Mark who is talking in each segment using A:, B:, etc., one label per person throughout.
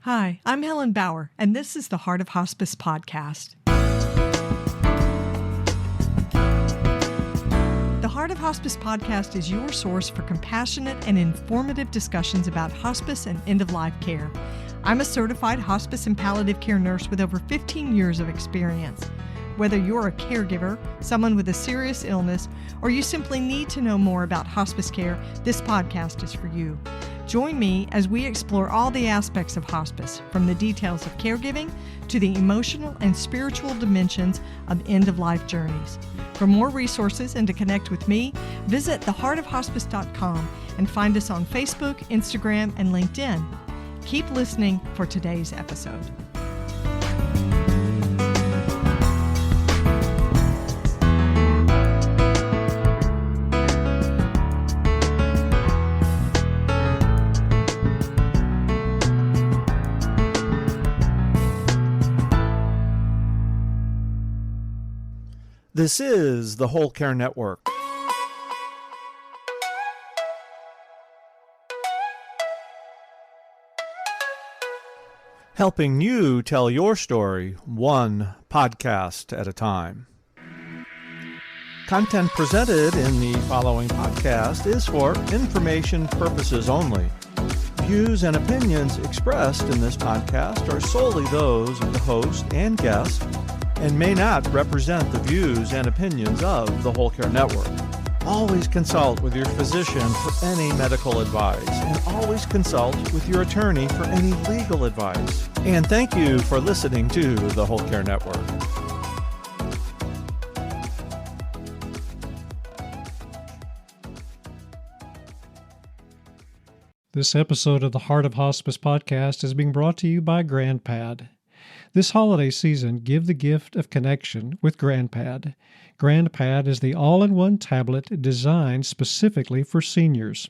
A: Hi, I'm Helen Bauer, and this is the Heart of Hospice podcast. The Heart of Hospice podcast is your source for compassionate and informative discussions about hospice and end-of-life care. I'm a certified hospice and palliative care nurse with over 15 years of experience. Whether you're a caregiver, someone with a serious illness, or you simply need to know more about hospice care, this podcast is for you. Join me as we explore all the aspects of hospice, from the details of caregiving to the emotional and spiritual dimensions of end-of-life journeys. For more resources and to connect with me, visit theheartofhospice.com and find us on Facebook, Instagram, and LinkedIn. Keep listening for today's episode.
B: This is the Whole Care Network. Helping you tell your story one podcast at a time. Content presented in the following podcast is for information purposes only. Views and opinions expressed in this podcast are solely those of the host and guest and may not represent the views and opinions of the Whole Care Network. Always consult with your physician for any medical advice, and always consult with your attorney for any legal advice. And thank you for listening to the Whole Care Network.
C: This episode of the Heart of Hospice podcast is being brought to you by GrandPad. This holiday season, give the gift of connection with GrandPad. GrandPad is the all-in-one tablet designed specifically for seniors.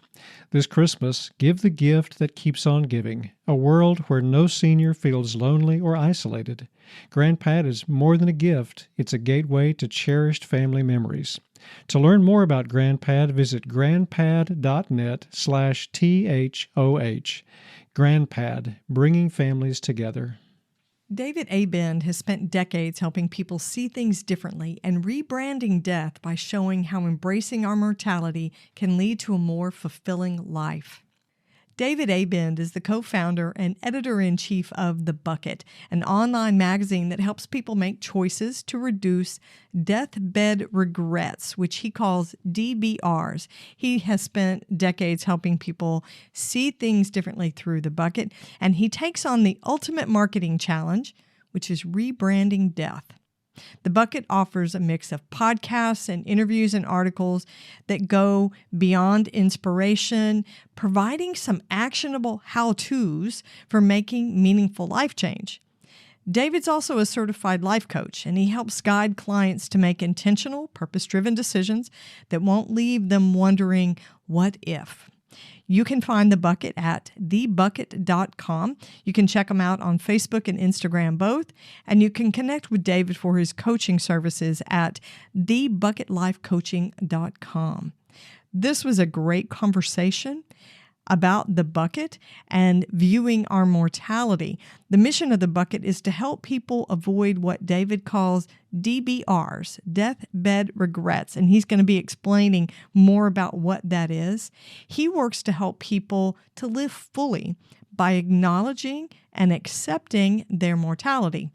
C: This Christmas, give the gift that keeps on giving, a world where no senior feels lonely or isolated. GrandPad is more than a gift, it's a gateway to cherished family memories. To learn more about GrandPad, visit grandpad.net/THOH. GrandPad, bringing families together.
A: David Abend has spent decades helping people see things differently and rebranding death by showing how embracing our mortality can lead to a more fulfilling life. David Abend is the co-founder and editor-in-chief of The Bucket, an online magazine that helps people make choices to reduce deathbed regrets, which he calls DBRs. He has spent decades helping people see things differently through The Bucket, and he takes on the ultimate marketing challenge, which is rebranding death. The Bucket offers a mix of podcasts and interviews and articles that go beyond inspiration, providing some actionable how-tos for making meaningful life change. David's also a certified life coach, and he helps guide clients to make intentional, purpose-driven decisions that won't leave them wondering, what if? You can find The Bucket at thebucket.com. You can check them out on Facebook and Instagram both, and you can connect with David for his coaching services at thebucketlifecoaching.com. This was a great conversation about The Bucket and viewing our mortality. The mission of The Bucket is to help people avoid what David calls DBRs, deathbed regrets, and he's going to be explaining more about what that is. He works to help people to live fully by acknowledging and accepting their mortality.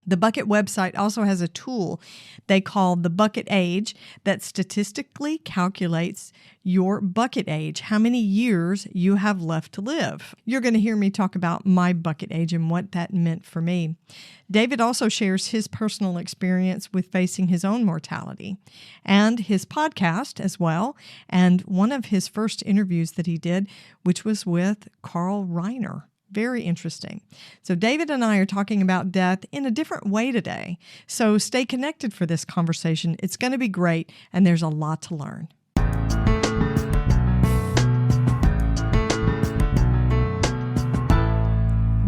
A: The Bucket website also has a tool they call the Bucket Age that statistically calculates your bucket age, how many years you have left to live. You're going to hear me talk about my bucket age and what that meant for me. David also shares his personal experience with facing his own mortality and his podcast as well, and one of his first interviews that he did, which was with Carl Reiner. Very interesting. So David and I are talking about death in a different way today. So stay connected for this conversation. It's going to be great, and there's a lot to learn.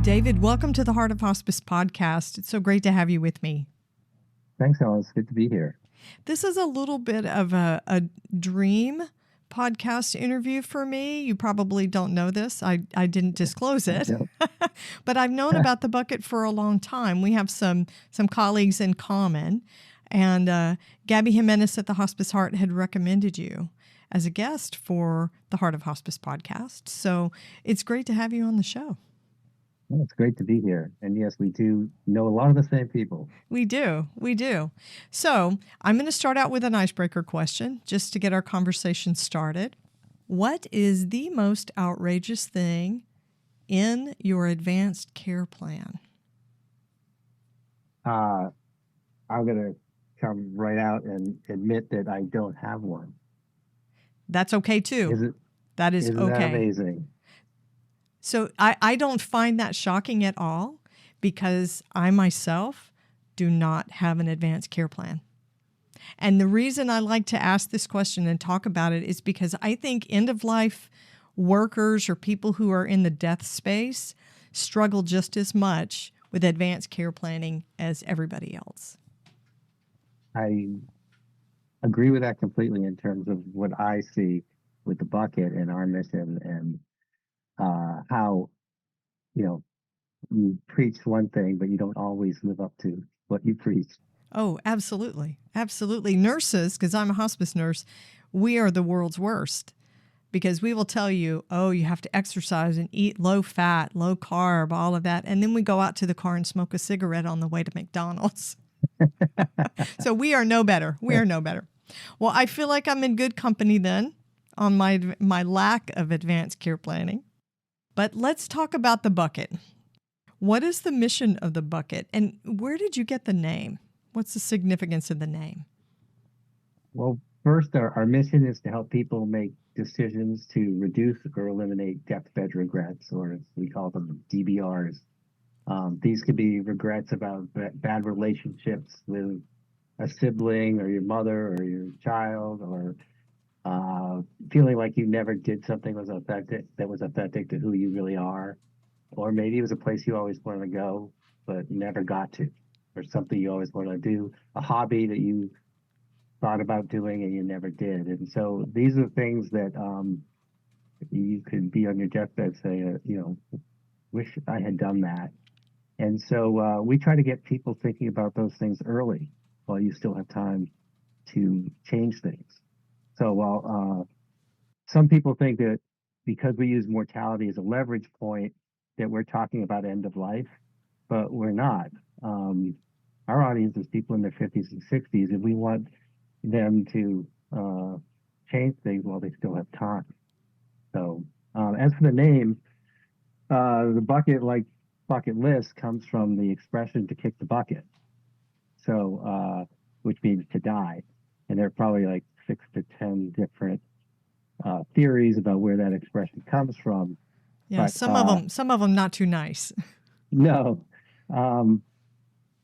A: David, welcome to the Heart of Hospice podcast. It's so great to have you with me.
D: Thanks, Helen. It's good to be here.
A: This is a little bit of a dream podcast interview for me. You probably don't know this. I didn't disclose it, but I've known about the bucket for a long time. We have some colleagues in common, and Gabby Jimenez at the Hospice Heart had recommended you as a guest for the Heart of Hospice podcast. So it's great to have you on the show.
D: Well, it's great to be here. And yes, we do know a lot of the same people.
A: We do. So I'm going to start out with an icebreaker question just to get our conversation started. What is the most outrageous thing in your advanced care plan?
D: I'm going to come right out and admit that I don't have one.
A: That's okay too. That is
D: isn't
A: okay.
D: That amazing?
A: So I don't find that shocking at all because I myself do not have an advanced care plan. And the reason I like to ask this question and talk about it is because I think end-of-life workers or people who are in the death space struggle just as much with advanced care planning as everybody else.
D: I agree with that completely in terms of what I see with the bucket and our mission and how, you preach one thing, but you don't always live up to what you preach.
A: Oh, absolutely. Absolutely. Nurses, because I'm a hospice nurse, we are the world's worst because we will tell you, oh, you have to exercise and eat low fat, low carb, all of that. And then we go out to the car and smoke a cigarette on the way to McDonald's. So we are no better. We are no better. Well, I feel like I'm in good company then on my lack of advanced care planning. But let's talk about the bucket. What is the mission of the bucket, and where did you get the name? What's the significance of the name?
D: Well, first, our mission is to help people make decisions to reduce or eliminate deathbed regrets, or as we call them, DBRs. These could be regrets about bad relationships with a sibling or your mother or your child, or feeling like you never did something that was authentic to who you really are. Or maybe it was a place you always wanted to go, but never got to, or something you always wanted to do, a hobby that you thought about doing and you never did. And so these are things that you could be on your deathbed saying, wish I had done that. And so we try to get people thinking about those things early while you still have time to change things. So while some people think that because we use mortality as a leverage point, that we're talking about end of life, but we're not. Our audience is people in their 50s and 60s, and we want them to change things while they still have time. So as for the name, the bucket, like bucket list, comes from the expression to kick the bucket. So, which means to die. And there are probably like 6 to 10 different theories about where that expression comes from.
A: Yeah, but, some of them not too nice.
D: No.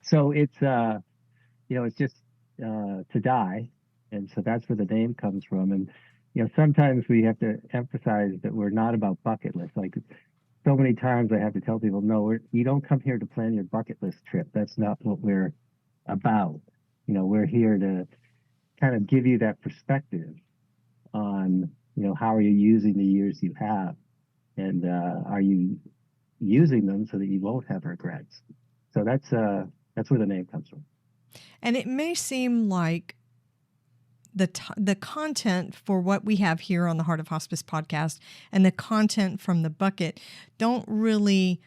D: So it's it's just to die. And so that's where the name comes from. And, sometimes we have to emphasize that we're not about bucket lists. Like so many times I have to tell people, no, you don't come here to plan your bucket list trip. That's not what we're about. We're here to kind of give you that perspective on, how are you using the years you have? And are you using them so that you won't have regrets? So that's where the name comes from.
A: And it may seem like the content for what we have here on the Heart of Hospice podcast and the content from the bucket don't really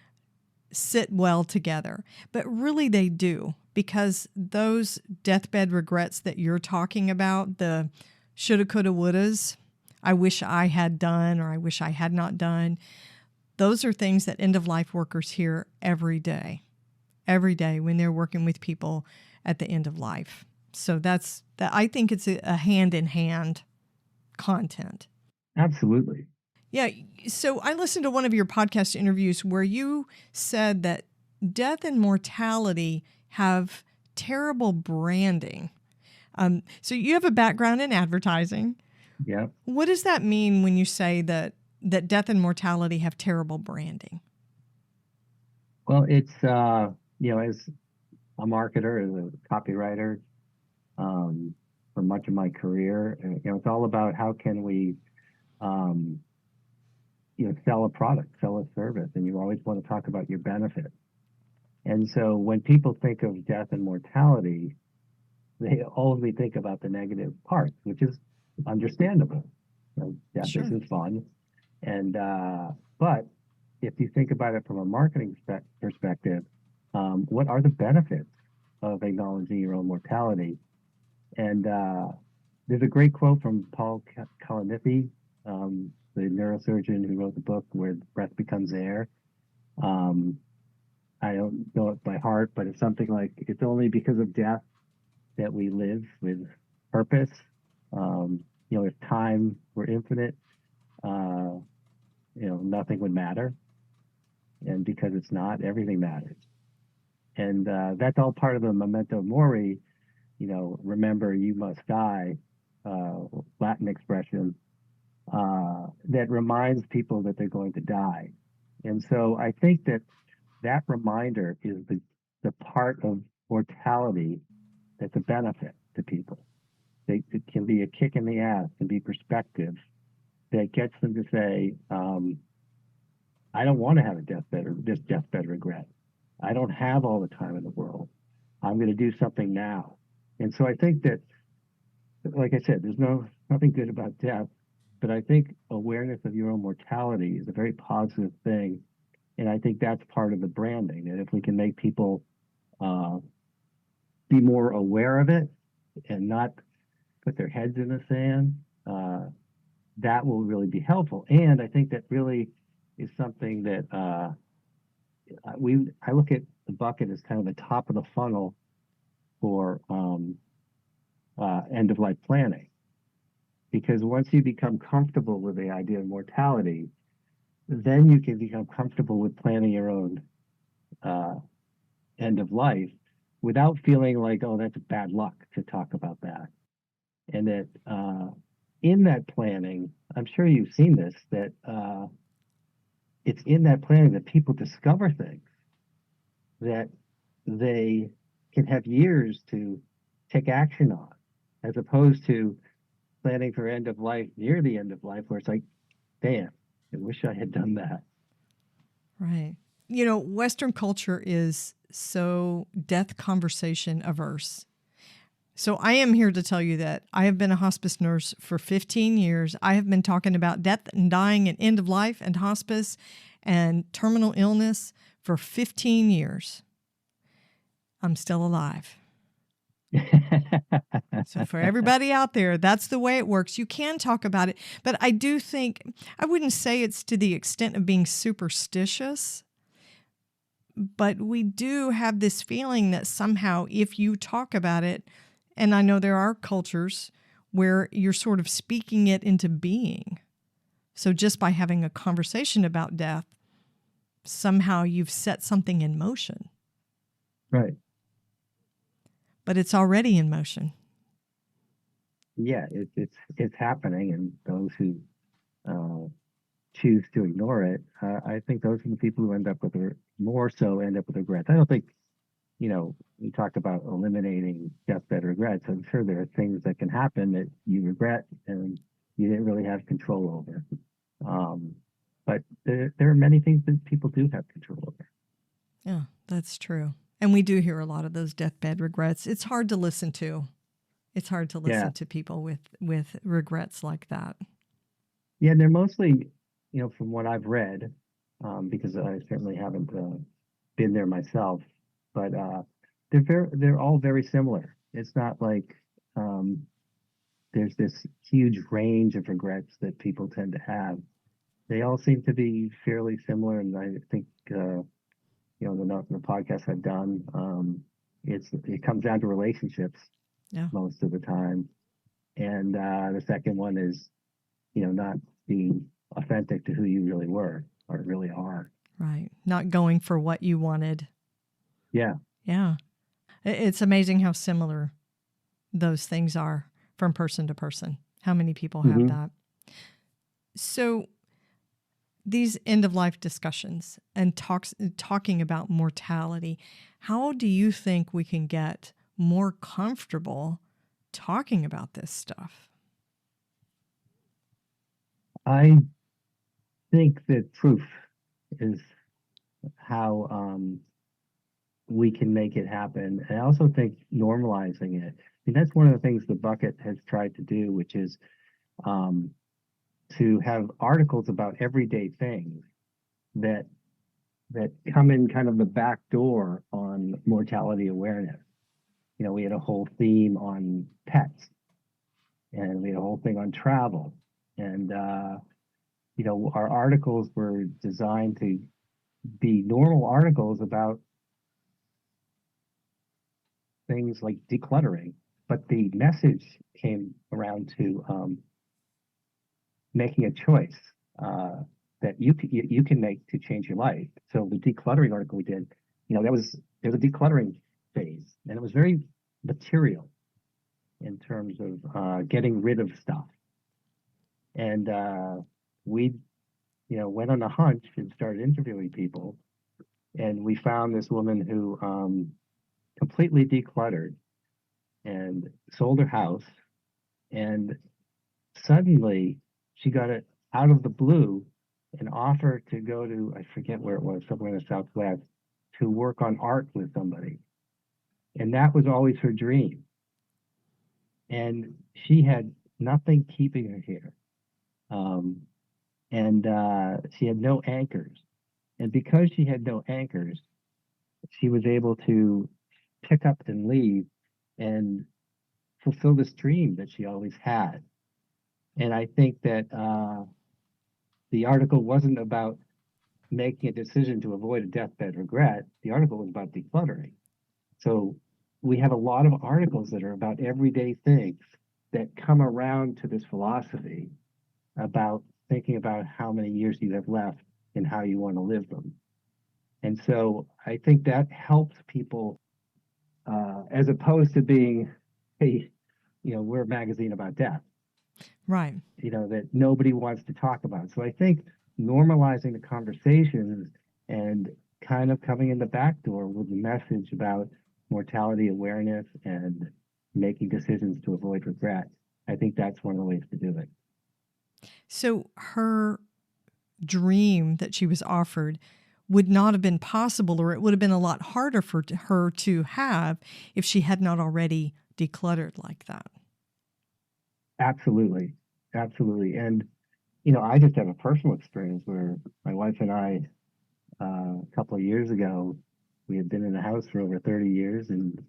A: sit well together, but really they do, because those deathbed regrets that you're talking about, the shoulda, coulda, wouldas, I wish I had done or I wish I had not done, those are things that end-of-life workers hear every day when they're working with people at the end of life. So I think it's a hand-in-hand content.
D: Absolutely.
A: Yeah. So I listened to one of your podcast interviews where you said that death and mortality have terrible branding. So you have a background in advertising.
D: Yeah.
A: What does that mean when you say that death and mortality have terrible branding?
D: Well, it's, as a marketer, as a copywriter, for much of my career, it's all about how can we um, sell a product, sell a service, and you always want to talk about your benefit. And so when people think of death and mortality, they only think about the negative parts, which is understandable. Death
A: Sure.
D: isn't fun. And but if you think about it from a marketing perspective, what are the benefits of acknowledging your own mortality? And there's a great quote from Paul Kalanithi, the neurosurgeon who wrote the book Where Breath Becomes Air. I don't know it by heart, but it's something like, it's only because of death that we live with purpose. If time were infinite, nothing would matter. And because it's not, everything matters. And that's all part of the memento mori, remember you must die, Latin expression, that reminds people that they're going to die. And so I think that reminder is the part of mortality that's a benefit to people. It can be a kick in the ass, can be perspective that gets them to say, I don't want to have a deathbed regret. I don't have all the time in the world. I'm going to do something now. And so I think that, like I said, there's nothing good about death, but I think awareness of your own mortality is a very positive thing. And I think that's part of the branding, that if we can make people be more aware of it and not put their heads in the sand, that will really be helpful. And I think that really is something that I look at the bucket as kind of the top of the funnel for end of life planning. Because once you become comfortable with the idea of mortality, then you can become comfortable with planning your own end of life without feeling like, oh, that's bad luck to talk about that. And that in that planning, I'm sure you've seen this, that it's in that planning that people discover things that they can have years to take action on, as opposed to planning for end of life near the end of life, where it's like, damn, I wish I had done that.
A: Right. Western culture is so death conversation averse. So I am here to tell you that I have been a hospice nurse for 15 years. I have been talking about death and dying and end of life and hospice and terminal illness for 15 years. I'm still alive. So for everybody out there, that's the way it works. You can talk about it, but I do think, I wouldn't say it's to the extent of being superstitious, but we do have this feeling that somehow if you talk about it, and I know there are cultures where you're sort of speaking it into being. So just by having a conversation about death, somehow you've set something in motion.
D: Right.
A: But it's already in motion.
D: Yeah, it's happening, and those who choose to ignore it, I think those are the people who end up with regrets. I don't think, we talked about eliminating deathbed regrets. I'm sure there are things that can happen that you regret and you didn't really have control over. But there are many things that people do have control over.
A: Yeah, that's true. And we do hear a lot of those deathbed regrets. It's hard to listen to. It's hard to listen to people with regrets like that.
D: Yeah, and they're mostly, from what I've read, because I certainly haven't been there myself, but they're all very similar. It's not like there's this huge range of regrets that people tend to have. They all seem to be fairly similar, and I think the podcast I've done, it comes down to relationships most of the time, and the second one is not being authentic to who you really were or really are.
A: Right, not going for what you wanted.
D: Yeah.
A: It's amazing how similar those things are from person to person. How many people have that? So these end-of-life discussions and talking about mortality, how do you think we can get more comfortable talking about this stuff?
D: I think that proof is how we can make it happen. And I also think normalizing it. I mean, that's one of the things the Bucket has tried to do, which is um, to have articles about everyday things that come in kind of the back door on mortality awareness. You know, we had a whole theme on pets, and we had a whole thing on travel, and you know, our articles were designed to be normal articles about things like decluttering, but the message came around to making a choice that you can make to change your life. So the decluttering article we did, you know, there was a decluttering phase, and it was very material in terms of getting rid of stuff. And we, you know, went on a hunch and started interviewing people, and we found this woman who completely decluttered and sold her house, and suddenly she got it out of the blue an offer to go to, I forget where it was, somewhere in the Southwest, to work on art with somebody. And that was always her dream. And she had nothing keeping her here. And she had no anchors. And because she had no anchors, she was able to pick up and leave and fulfill this dream that she always had. And I think that the article wasn't about making a decision to avoid a deathbed regret. The article was about decluttering. So we have a lot of articles that are about everyday things that come around to this philosophy about thinking about how many years you have left and how you want to live them. And so I think that helps people as opposed to being, hey, you know, we're a magazine about death.
A: Right.
D: You know, that nobody wants to talk about. So I think normalizing the conversations and kind of coming in the back door with the message about mortality awareness and making decisions to avoid regret, I think that's one of the ways to do it.
A: So her dream that she was offered would not have been possible, or it would have been a lot harder for her to have if she had not already decluttered like that.
D: Absolutely. Absolutely. And, you know, I just have a personal experience where my wife and I, a couple of years ago, we had been in the house for over 30 years and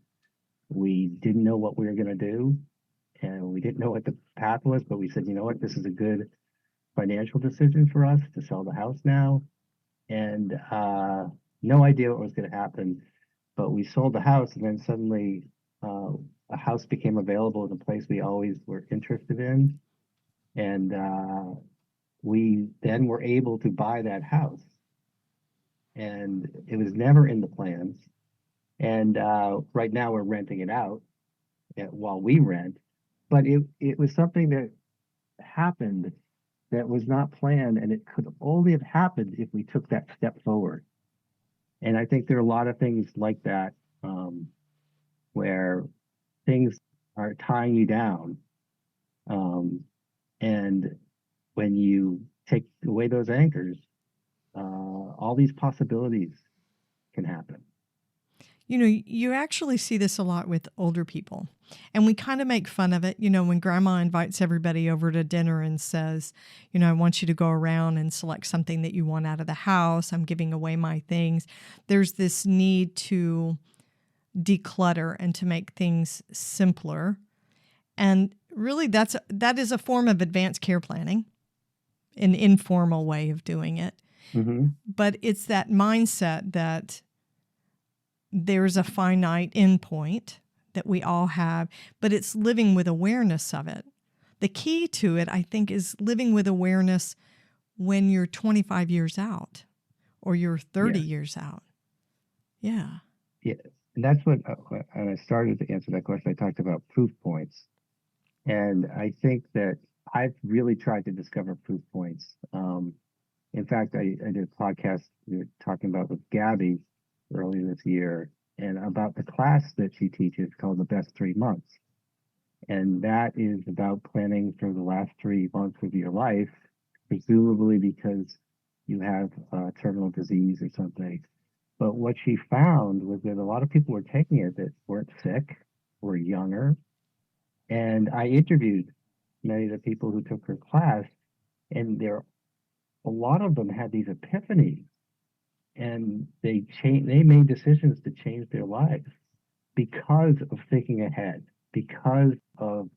D: we didn't know what we were going to do. And we didn't know what the path was, but we said, you know what, this is a good financial decision for us to sell the house now. And no idea what was going to happen. But we sold the house, and then suddenly a house became available in a place we always were interested in. And we then were able to buy that house. And it was never in the plans. And right now we're renting it out while we rent. But it was something that happened that was not planned, and it could only have happened if we took that step forward. And I think there are a lot of things like that where things are tying you down. And when you take away those anchors, all these possibilities can happen.
A: You know, you actually see this a lot with older people. And we kind of make fun of it, you know, when grandma invites everybody over to dinner and says, you know, I want you to go around and select something that you want out of the house. I'm giving away my things. There's this need to declutter and to make things simpler. And really that is a form of advanced care planning, an informal way of doing it.
D: Mm-hmm.
A: But it's that mindset that there's a finite endpoint that we all have, but it's living with awareness of it. The key to it, I think, is living with awareness when you're 25 years out or you're 30 years out. Yeah.
D: Yeah. And that's what, when I started to answer that question, I talked about proof points. And I think that I've really tried to discover proof points. In fact, I did a podcast we were talking about with Gabby earlier this year, and about the class that she teaches called The Best 3 Months. And that is about planning for the last 3 months of your life presumably because you have terminal disease or something. But what she found was that a lot of people were taking it that weren't sick, were younger. And I interviewed many of the people who took her class, and a lot of them had these epiphanies, and they made decisions to change their lives because of thinking ahead, because of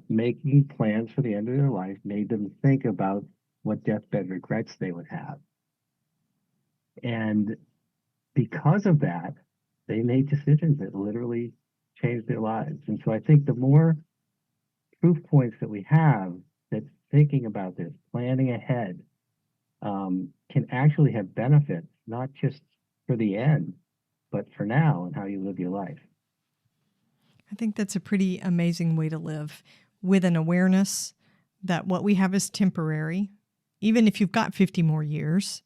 D: making plans for the end of their life, made them think about what deathbed regrets they would have. And because of that, they made decisions that literally changed their lives. And so I think the more proof points that we have that thinking about this, planning ahead, can actually have benefits, not just for the end, but for now and how you live your life.
A: I think that's a pretty amazing way to live, with an awareness that what we have is temporary. Even if you've got 50 more years,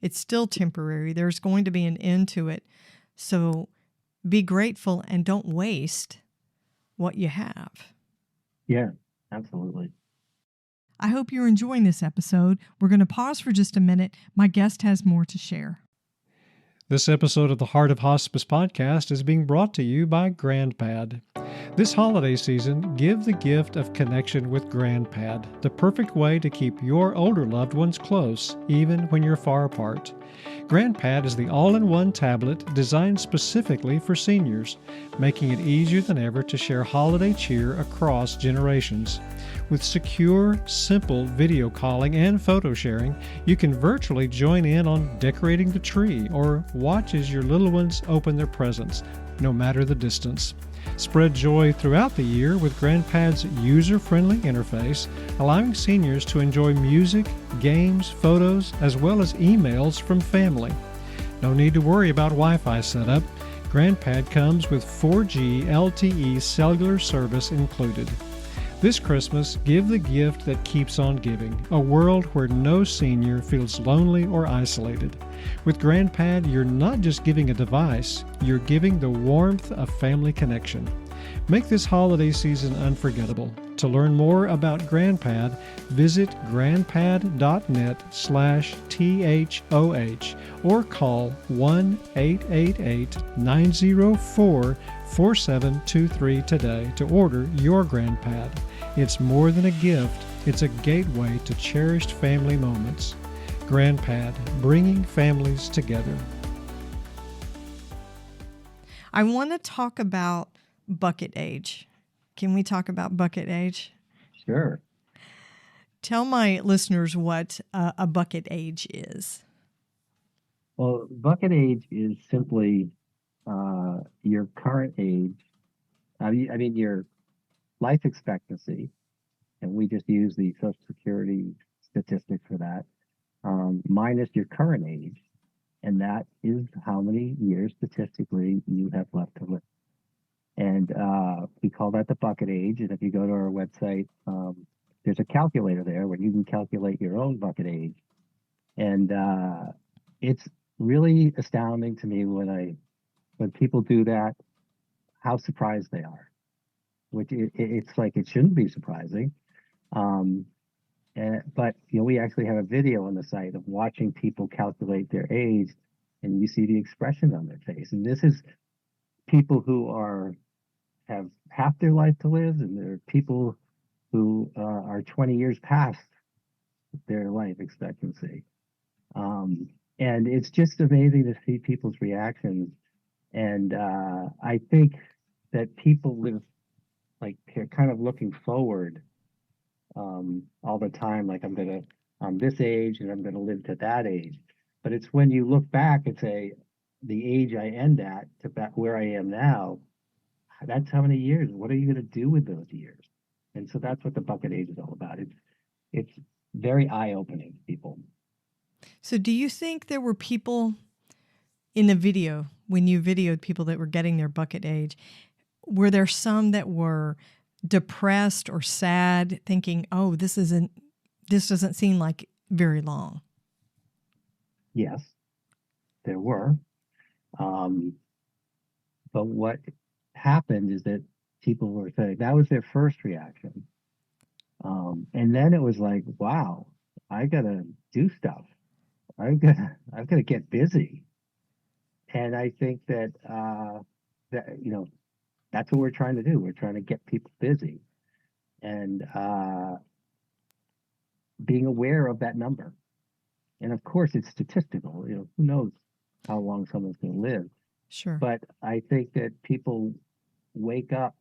A: it's still temporary. There's going to be an end to it. So be grateful and don't waste what you have.
D: Yeah, absolutely.
A: I hope you're enjoying this episode. We're going to pause for just a minute. My guest has more to share.
C: This episode of the Heart of Hospice podcast is being brought to you by GrandPad. This holiday season, give the gift of connection with GrandPad, the perfect way to keep your older loved ones close, even when you're far apart. GrandPad is the all-in-one tablet designed specifically for seniors, making it easier than ever to share holiday cheer across generations. With secure, simple video calling and photo sharing, you can virtually join in on decorating the tree or watch as your little ones open their presents, no matter the distance. Spread joy throughout the year with GrandPad's user-friendly interface, allowing seniors to enjoy music, games, photos, as well as emails from family. No need to worry about Wi-Fi setup. GrandPad comes with 4G LTE cellular service included. This Christmas, give the gift that keeps on giving, a world where no senior feels lonely or isolated. With GrandPad, you're not just giving a device, you're giving the warmth of family connection. Make this holiday season unforgettable. To learn more about GrandPad, visit grandpad.net/THOH or call 1-888-904-4723 today to order your GrandPad. It's more than a gift, it's a gateway to cherished family moments. GrandPad, bringing families together.
A: I want to talk about bucket age. Can we talk about bucket age?
D: Sure.
A: Tell my listeners what a bucket age is.
D: Well, bucket age is simply your current age. I mean, your life expectancy, and we just use the Social Security statistic for that, minus your current age, and that is how many years statistically you have left to live. And we call that the bucket age. And if you go to our website, there's a calculator there where you can calculate your own bucket age. And it's really astounding to me when people do that, how surprised they are. Which it's like it shouldn't be surprising. But we actually have a video on the site of watching people calculate their age, and you see the expression on their face. And this is people who have half their life to live, and there are people who are 20 years past their life expectancy. And it's just amazing to see people's reactions. And I think that people live like they're kind of looking forward all the time, like I'm this age and I'm gonna live to that age. But it's when you look back and say, the age I end at to back where I am now, that's how many years. What are you gonna do with those years? And so that's what the bucket age is all about. It's very eye-opening to people.
A: So do you think there were people in the video, when you videoed people that were getting their bucket age, were there some that were depressed or sad, thinking, "Oh, this doesn't seem like very long"?
D: Yes, there were. But what happened is that people were saying that was their first reaction. And then it was like, wow, I gotta do stuff. I've gotta get busy. And I think that that's what we're trying to do. We're trying to get people busy and being aware of that number. And of course, it's statistical. Who knows how long someone's going to live?
A: Sure.
D: But I think that people wake up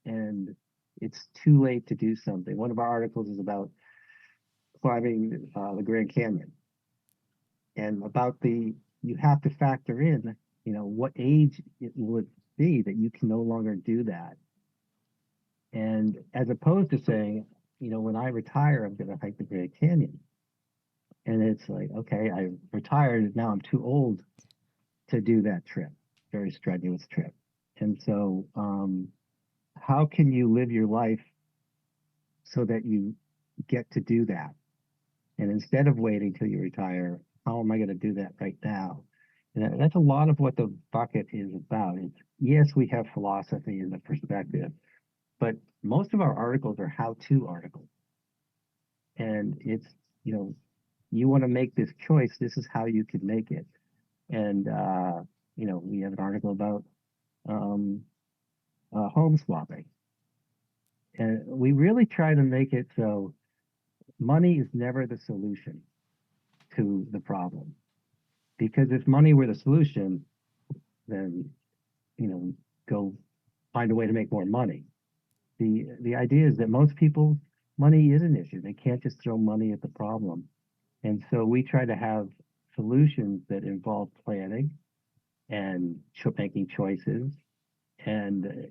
D: and it's too late to do something. One of our articles is about climbing the Grand Canyon and about you have to factor in, what age it would be that you can no longer do that. And as opposed to saying, when I retire, I'm going to hike the Grand Canyon. And it's like, okay, I retired. Now I'm too old to do that trip, very strenuous trip. And so, how can you live your life so that you get to do that? And instead of waiting till you retire, how am I going to do that right now? And that's a lot of what the bucket is about. Yes, we have philosophy and the perspective, but most of our articles are how-to articles. And it's, you want to make this choice, this is how you can make it. And, we have an article about home swapping. And we really try to make it so money is never the solution to the problem. Because if money were the solution, then, go find a way to make more money. The idea is that most people, money is an issue. They can't just throw money at the problem. And so we try to have solutions that involve planning and making choices. And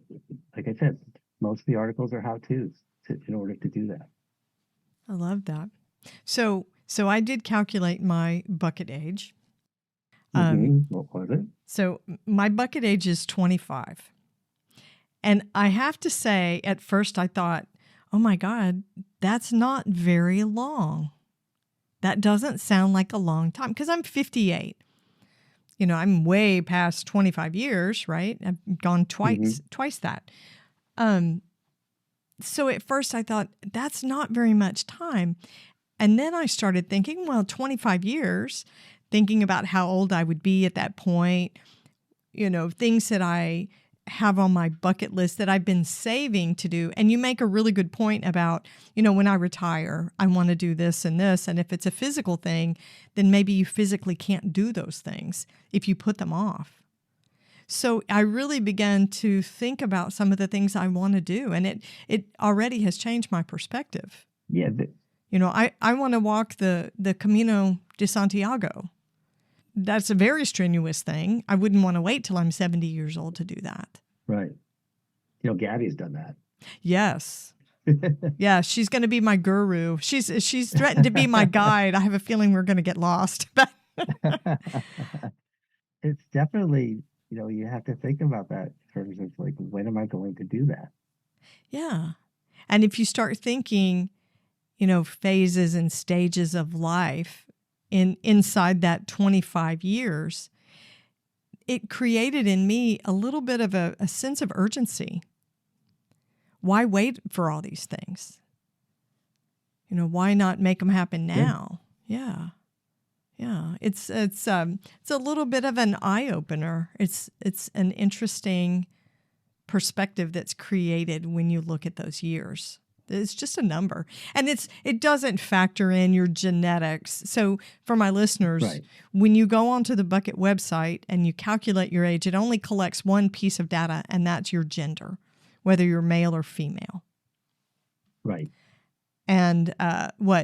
D: like I said, most of the articles are how-tos in order to do that.
A: I love that. So I did calculate my bucket age.
D: What was it?
A: So my bucket age is 25. And I have to say, at first I thought, oh my God, that's not very long. That doesn't sound like a long time because I'm 58. I'm way past 25 years, right? I've gone twice that. So at first I thought, that's not very much time. And then I started thinking, well, 25 years, thinking about how old I would be at that point, things that I have on my bucket list that I've been saving to do. And you make a really good point about, when I retire, I want to do this and this. And if it's a physical thing, then maybe you physically can't do those things if you put them off. So I really began to think about some of the things I want to do. And it already has changed my perspective.
D: Yeah.
A: I want to walk the Camino de Santiago. That's a very strenuous thing. I wouldn't want to wait till I'm 70 years old to do that.
D: Right. Gabby's done that.
A: Yes. Yeah, she's going to be my guru. She's threatened to be my guide. I have a feeling we're going to get lost. But
D: it's definitely, you have to think about that in terms of like, when am I going to do that?
A: Yeah. And if you start thinking, phases and stages of life inside that 25 years, it created in me a little bit of a sense of urgency. Why wait for all these things? Why not make them happen now? Yeah. It's a little bit of an eye opener. It's an interesting perspective that's created when you look at those years. It's just a number. And it doesn't factor in your genetics. So for my listeners,
D: right.
A: When you go onto the Bucket website and you calculate your age, it only collects one piece of data, and that's your gender, whether you're male or female.
D: Right.
A: And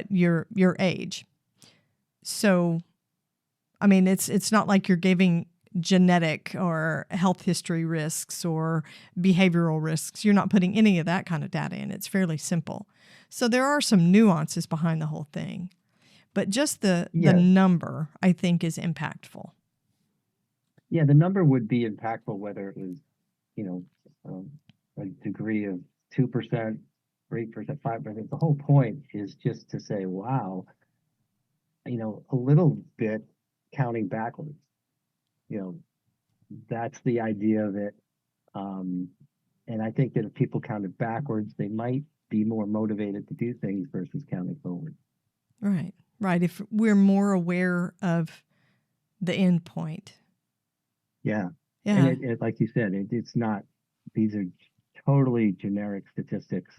A: your age. So, I mean, it's not like you're giving genetic or health history risks or behavioral risks. You're not putting any of that kind of data in. It's fairly simple. So there are some nuances behind the whole thing. But just the number, I think, is impactful.
D: Yeah, the number would be impactful whether it was, a degree of 2%, 3%, 5%. The whole point is just to say, wow, a little bit counting backwards. That's the idea of it. And I think that if people counted backwards, they might be more motivated to do things versus counting forward.
A: Right. Right. If we're more aware of the end point.
D: Yeah.
A: Yeah.
D: And like you said, it's not, these are totally generic statistics.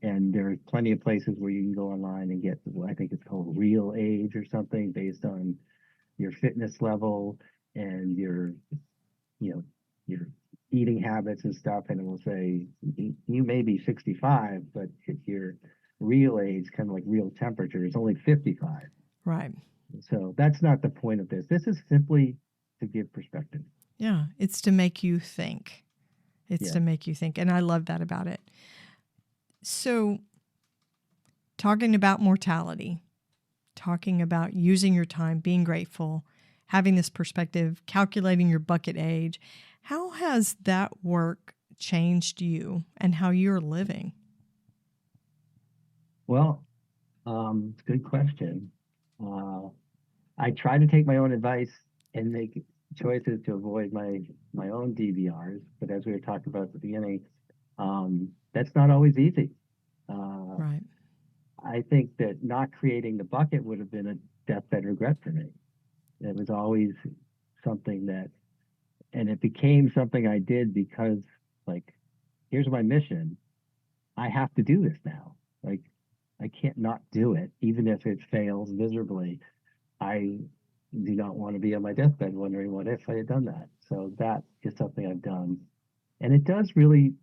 D: And there's plenty of places where you can go online and get, I think it's called real age or something, based on your fitness level and your, you know, your eating habits and stuff. And it will say, you may be 65, but if your real age, kind of like real temperature, is only 55.
A: Right.
D: So that's not the point of this. This is simply to give perspective.
A: Yeah. It's to make you think. It's
D: Yeah.
A: to make you think. And I love that about it. So, talking about mortality, talking about using your time, being grateful, having this perspective, calculating your bucket age, how has that work changed you and how you're living?
D: Well, good question. I try to take my own advice and make choices to avoid my own DBRs. But as we were talking about at the beginning, that's not always easy.
A: Right.
D: I think that not creating the bucket would have been a deathbed regret for me. It was always something that, and it became something I did because, like, here's my mission. I have to do this now. Like, I can't not do it, even if it fails miserably. I do not want to be on my deathbed wondering what if I had done that. So that is something I've done. And it does really,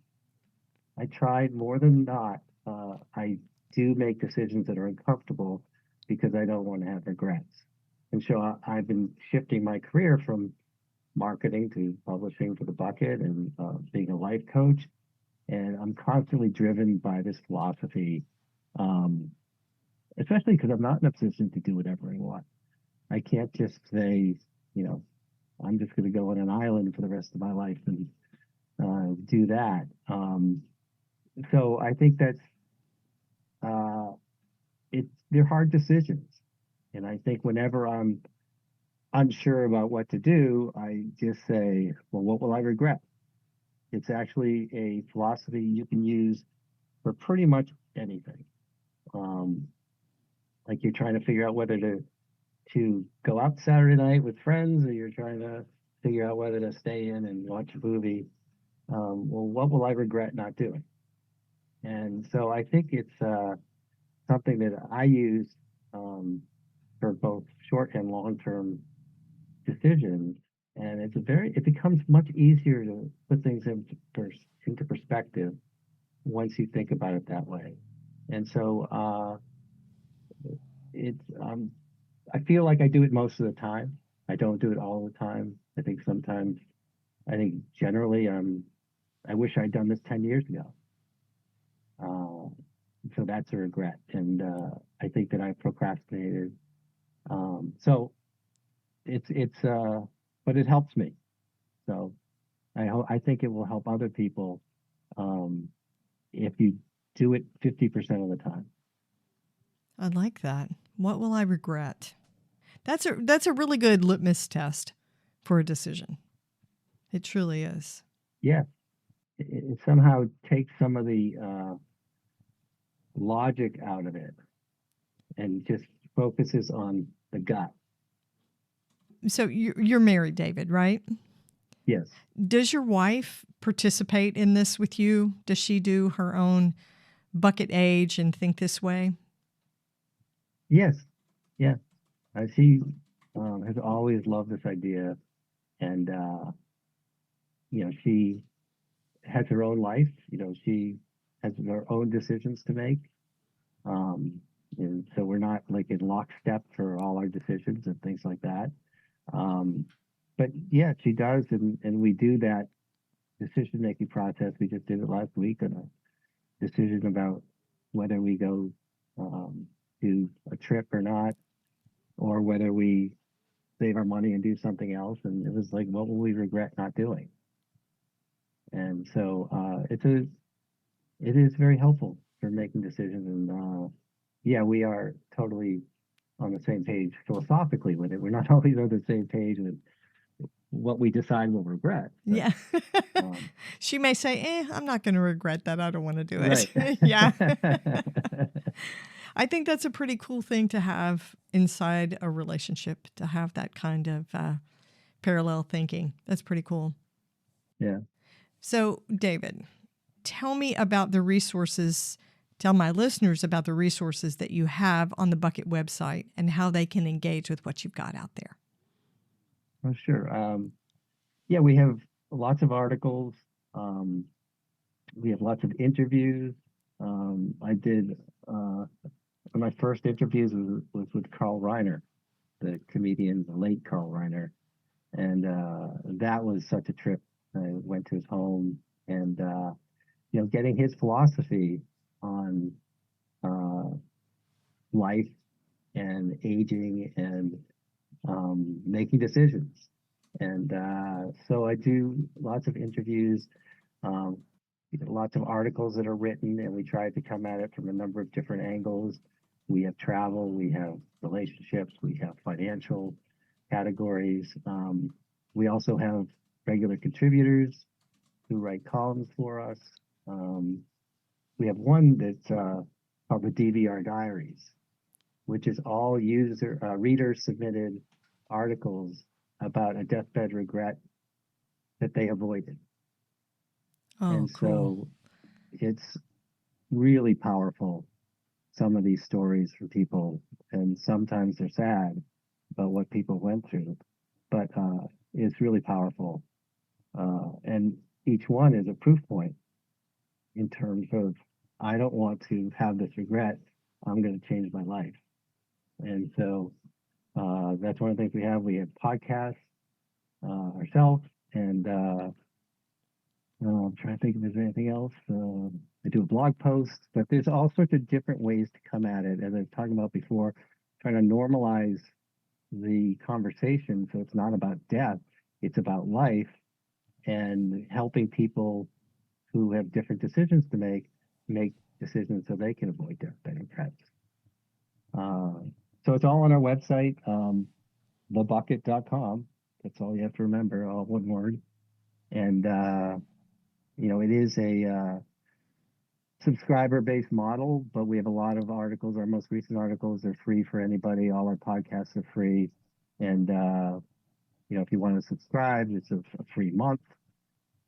D: I tried more than not. I do make decisions that are uncomfortable because I don't want to have regrets. And so I've been shifting my career from marketing to publishing for the bucket and being a life coach. And I'm constantly driven by this philosophy, especially because I'm not in a position to do whatever I want. I can't just say, you know, I'm just going to go on an island for the rest of my life and do that. So I think that's uh, they're hard decisions, and I think whenever I'm unsure about what to do, I just say, well, what will I regret? It's actually a philosophy you can use for pretty much anything. Um, like you're trying to figure out whether to go out Saturday night with friends, or you're trying to figure out whether to stay in and watch a movie. Well, what will I regret not doing? And so I think it's something that I use for both short and long term decisions. And it becomes much easier to put things into perspective once you think about it that way. And so it's I feel like I do it most of the time. I don't do it all the time. I think generally I wish I'd done this 10 years ago. So that's a regret. And I think that I procrastinated. So but it helps me. So I think it will help other people if you do it 50% of the time.
A: I like that. What will I regret? That's a really good litmus test for a decision. It truly is.
D: Yeah. It somehow takes some of the logic out of it and just focuses on the gut.
A: So you're married, David, right?
D: Yes.
A: Does your wife participate in this with you? Does she do her own bucket age and think this way?
D: Yes. Yeah. She has always loved this idea, and she has her own life. She has her own decisions to make, and so we're not like in lockstep for all our decisions and things like that. But yeah, she does, and we do that decision-making process. We just did it last week on a decision about whether we go do a trip or not, or whether we save our money and do something else. And it was like, what will we regret not doing? And so it is very helpful for making decisions. And yeah, we are totally on the same page philosophically with it. We're not always on the same page with what we decide we'll regret. But,
A: Yeah.
D: um,
A: She may say, I'm not going to regret that. I don't want to do it.
D: right.
A: Yeah. I think that's a pretty cool thing to have inside a relationship, to have that kind of parallel thinking. That's pretty cool.
D: Yeah.
A: So, David, tell me about the resources. Tell my listeners about the resources that you have on the Bucket website and how they can engage with what you've got out there.
D: Oh, sure. Yeah, we have lots of articles. We have lots of interviews. I did one of my first interviews was with Carl Reiner, the comedian, the late Carl Reiner, and that was such a trip. I went to his home, and getting his philosophy on life and aging and making decisions. And so I do lots of interviews, um, lots of articles that are written, and we try to come at it from a number of different angles. We have travel, we have relationships, we have financial categories. We also have regular contributors who write columns for us. We have one that's called the DBR Diaries, which is all reader submitted articles about a deathbed regret that they avoided.
A: Oh,
D: And
A: cool.
D: so it's really powerful, some of these stories for people, and sometimes they're sad about what people went through, but it's really powerful. And each one is a proof point in terms of, I don't want to have this regret. I'm going to change my life. And so that's one of the things we have. We have podcasts ourselves, and I'm trying to think if there's anything else. I do a blog post, but there's all sorts of different ways to come at it. As I was talking about before, trying to normalize the conversation so it's not about death, it's about life, and helping people who have different decisions to make decisions so they can avoid deathbed regrets. So it's all on our website, thebucket.com. That's all you have to remember, all one word. And it is a subscriber-based model, but we have a lot of articles. Our most recent articles are free for anybody. All our podcasts are free. And if you want to subscribe, it's a free month.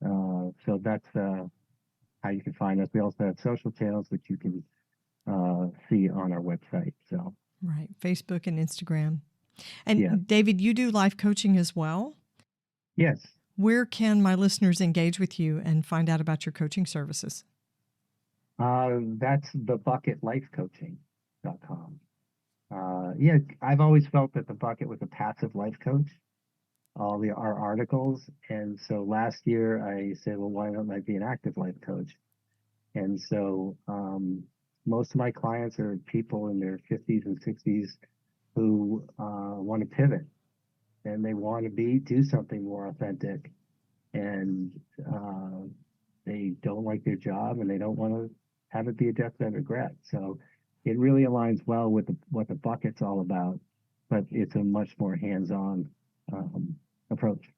D: So that's how you can find us. We also have social channels, which you can see on our website. So
A: Right. Facebook and Instagram. And
D: yeah.
A: David, you do life coaching as well?
D: Yes.
A: Where can my listeners engage with you and find out about your coaching services?
D: That's thebucketlifecoaching.com. Yeah, I've always felt that the Bucket was a passive life coach, our articles. And so last year I said, well, why don't I be an active life coach? And so most of my clients are people in their 50s and 60s who want to pivot, and they want to do something more authentic, and they don't like their job, and they don't want to have it be a deathbed regret. So it really aligns well with what the Bucket's all about, but it's a much more hands-on approach.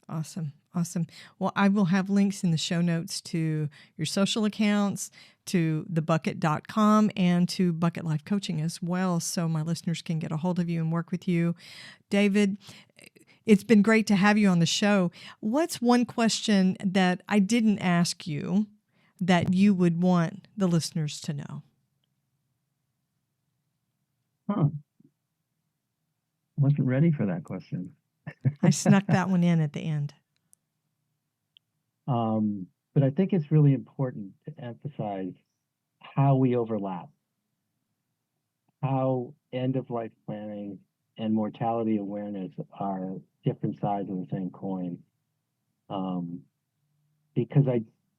A: Awesome. Awesome. Well, I will have links in the show notes to your social accounts, to thebucket.com, and to Bucket Life Coaching as well, so my listeners can get a hold of you and work with you. David, it's been great to have you on the show. What's one question that I didn't ask you that you would want the listeners to know?
D: Wasn't ready for that question.
A: I snuck that one in at the end.
D: But I think it's really important to emphasize how we overlap, how end-of-life planning and mortality awareness are different sides of the same coin. Because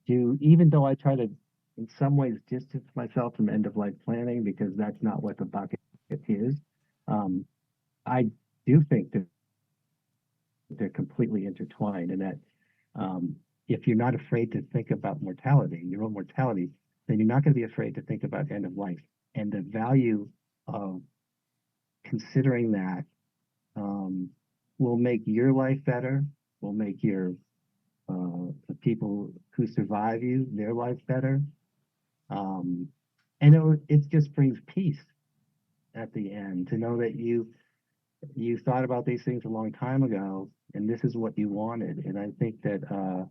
D: even though I try to, in some ways, distance myself from end-of-life planning, because that's not what the Bucket is, I do think that they're completely intertwined, and that if you're not afraid to think about mortality, your own mortality, then you're not going to be afraid to think about end of life. And the value of considering that will make your life better, will make the people who survive you, their life better. And it just brings peace at the end to know that you thought about these things a long time ago, and this is what you wanted. And I think that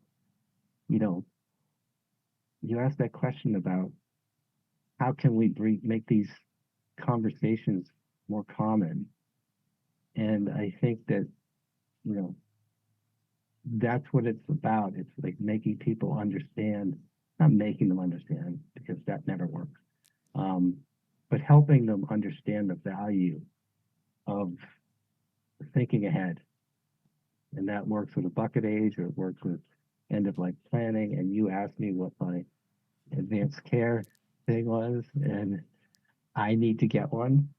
D: you asked that question about how can we make these conversations more common, and I think that that's what it's about. It's like making people understand, not making them understand because that never works, but helping them understand the value of thinking ahead. And that works with a bucket age, or it works with end of life planning. And you asked me what my advanced care thing was, and I need to get one.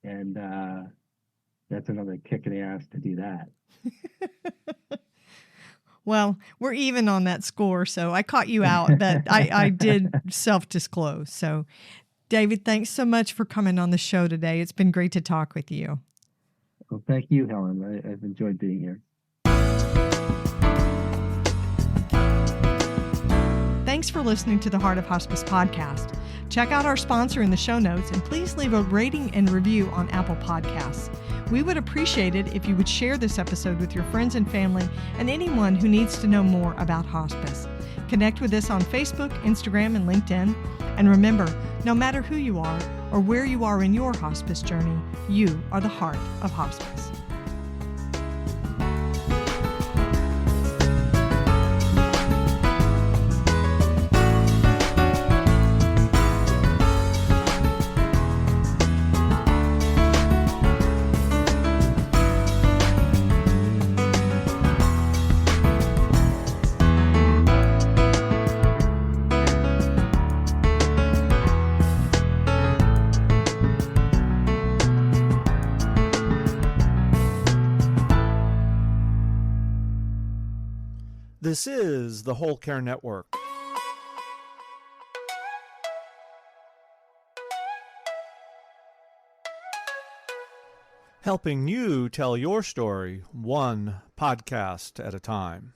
D: And that's another kick in the ass to do that.
A: Well, we're even on that score, so I caught you out, but I did self-disclose. So, David, thanks so much for coming on the show today. It's been great to talk with you.
D: Well, thank you, Helen. I've enjoyed being here.
A: Thanks for listening to the Heart of Hospice podcast. Check out our sponsor in the show notes, and please leave a rating and review on Apple Podcasts. We would appreciate it if you would share this episode with your friends and family and anyone who needs to know more about hospice. Connect with us on Facebook, Instagram, and LinkedIn. And remember, no matter who you are or where you are in your hospice journey, you are the heart of hospice.
B: This is the Whole Care Network. Helping you tell your story one podcast at a time.